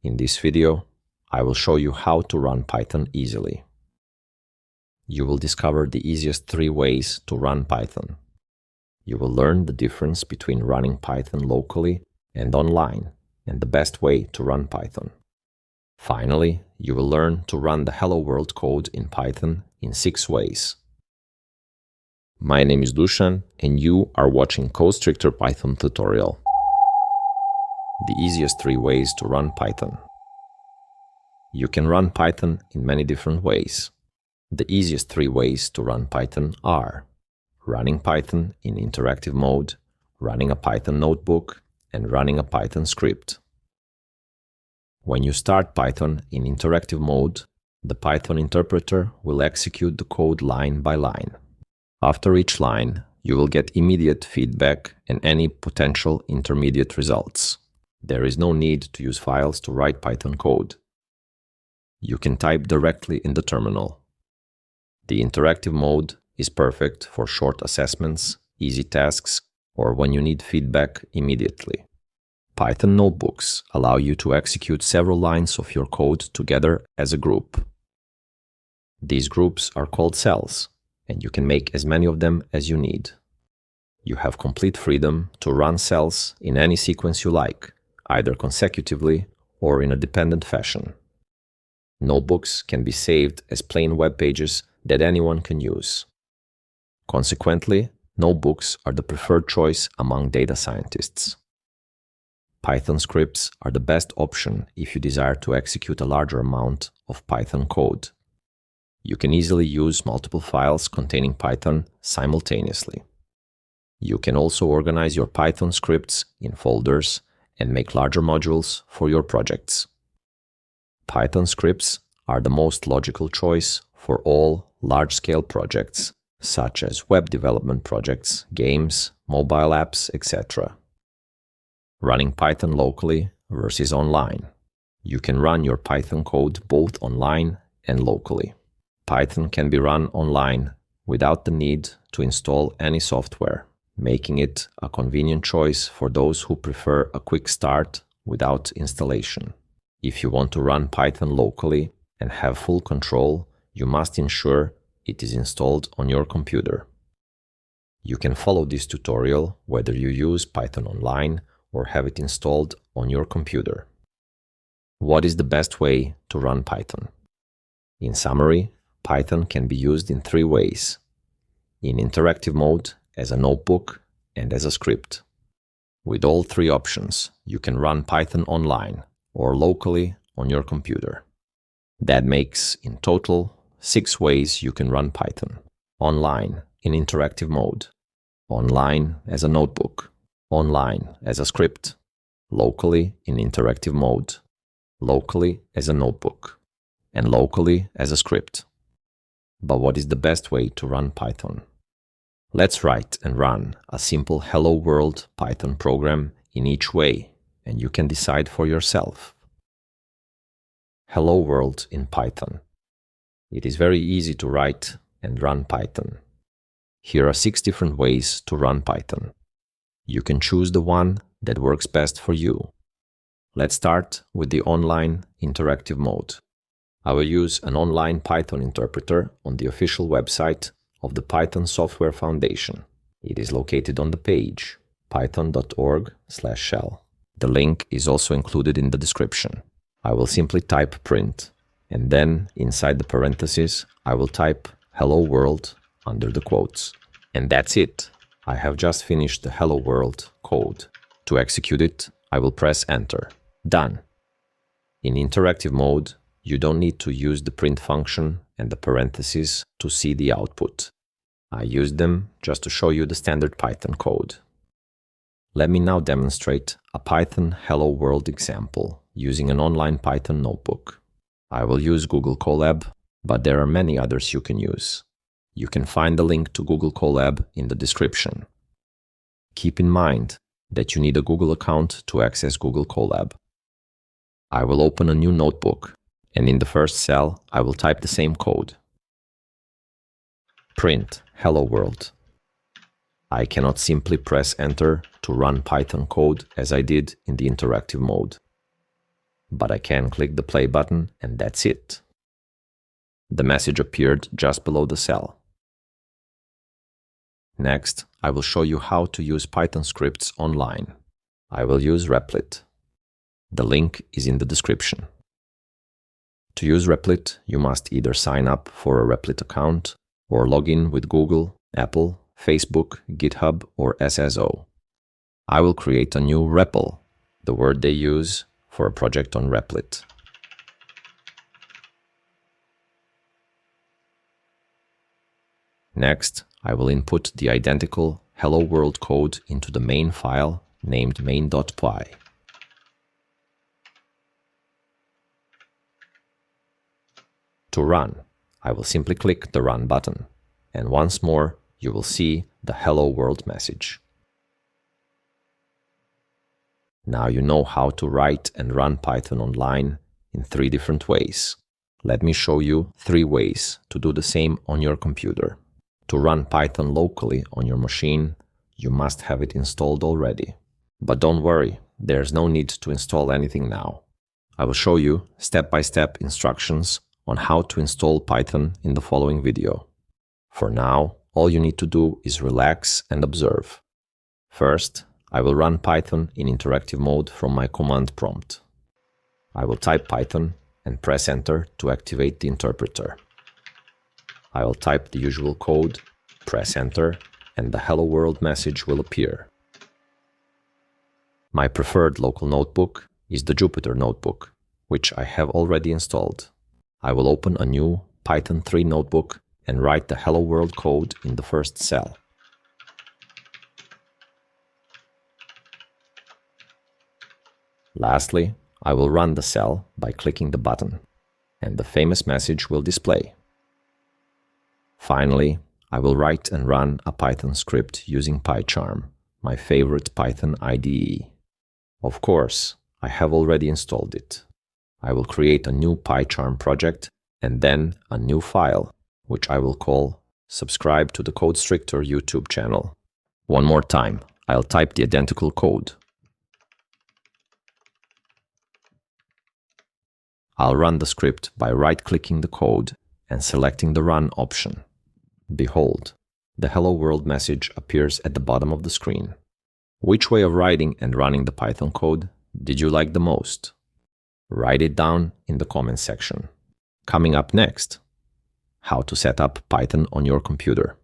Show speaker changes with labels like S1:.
S1: In this video, I will show you how to run Python easily. You will discover the easiest 3 ways to run Python. You will learn the difference between running Python locally and online, and the best way to run Python. Finally, you will learn to run the Hello World code in Python in 6 ways. My name is Dušan, and you are watching CodeStricter Python tutorial. The easiest 3 ways to run Python. You can run Python in many different ways. The easiest 3 ways to run Python are running Python in interactive mode, running a Python notebook, and running a Python script. When you start Python in interactive mode, the Python interpreter will execute the code line by line. After each line, you will get immediate feedback and any potential intermediate results. There is no need to use files to write Python code. You can type directly in the terminal. The interactive mode is perfect for short assessments, easy tasks, or when you need feedback immediately. Python notebooks allow you to execute several lines of your code together as a group. These groups are called cells, and you can make as many of them as you need. You have complete freedom to run cells in any sequence you like, either consecutively or in a dependent fashion. Notebooks can be saved as plain web pages that anyone can use. Consequently, notebooks are the preferred choice among data scientists. Python scripts are the best option if you desire to execute a larger amount of Python code. You can easily use multiple files containing Python simultaneously. You can also organize your Python scripts in folders and make larger modules for your projects. Python scripts are the most logical choice for all large-scale projects, such as web development projects, games, mobile apps, etc. Running Python locally versus online. You can run your Python code both online and locally. Python can be run online without the need to install any software, making it a convenient choice for those who prefer a quick start without installation. If you want to run Python locally and have full control, you must ensure it is installed on your computer. You can follow this tutorial whether you use Python online or have it installed on your computer. What is the best way to run Python? In summary, Python can be used in 3 ways: in interactive mode, as a notebook, and as a script. With all 3 options, you can run Python online or locally on your computer. That makes, in total, 6 ways you can run Python. Online in interactive mode, online as a notebook, online as a script, locally in interactive mode, locally as a notebook, and locally as a script. But what is the best way to run Python? Let's write and run a simple Hello World Python program in each way, and you can decide for yourself. Hello World in Python. It is very easy to write and run Python. Here are 6 different ways to run Python. You can choose the one that works best for you. Let's start with the online interactive mode. I will use an online Python interpreter on the official website of the Python Software Foundation. It is located on the page python.org/shell. The link is also included in the description. I will simply type print, and then inside the parentheses, I will type hello world under the quotes. And that's it. I have just finished the hello world code. To execute it, I will press enter. Done. In interactive mode, you don't need to use the print function and the parentheses to see the output. I used them just to show you the standard Python code. Let me now demonstrate a Python Hello World example using an online Python notebook. I will use Google Colab, but there are many others you can use. You can find the link to Google Colab in the description. Keep in mind that you need a Google account to access Google Colab. I will open a new notebook, and in the first cell, I will type the same code. Print Hello World. I cannot simply press enter to run Python code as I did in the interactive mode. but I can click the play button and that's it. The message appeared just below the cell. Next, I will show you how to use Python scripts online. I will use Replit. The link is in the description. To use Replit, you must either sign up for a Replit account or log in with Google, Apple, Facebook, GitHub, or SSO. I will create a new REPL, the word they use for a project on Replit. Next, I will input the identical Hello World code into the main file named main.py. To run, I will simply click the Run button, and once more you will see the Hello World message. Now you know how to write and run Python online in 3 different ways. Let me show you 3 ways to do the same on your computer. To run Python locally on your machine, you must have it installed already. But don't worry, there's no need to install anything now. I will show you step-by-step instructions on how to install Python in the following video. For now, all you need to do is relax and observe. First, I will run Python in interactive mode from my command prompt. I will type Python and press Enter to activate the interpreter. I will type the usual code, press Enter, and the Hello World message will appear. My preferred local notebook is the Jupyter notebook, which I have already installed. I will open a new Python 3 notebook and write the Hello World code in the first cell. Lastly, I will run the cell by clicking the button, and the famous message will display. Finally, I will write and run a Python script using PyCharm, my favorite Python IDE. Of course, I have already installed it. I will create a new PyCharm project and then a new file, which I will call Subscribe to the CodeStricter YouTube channel. One more time, I'll type the identical code. I'll run the script by right-clicking the code and selecting the Run option. Behold, the Hello World message appears at the bottom of the screen. Which way of writing and running the Python code did you like the most? Write it down in the comments section. Coming up next, how to set up Python on your computer.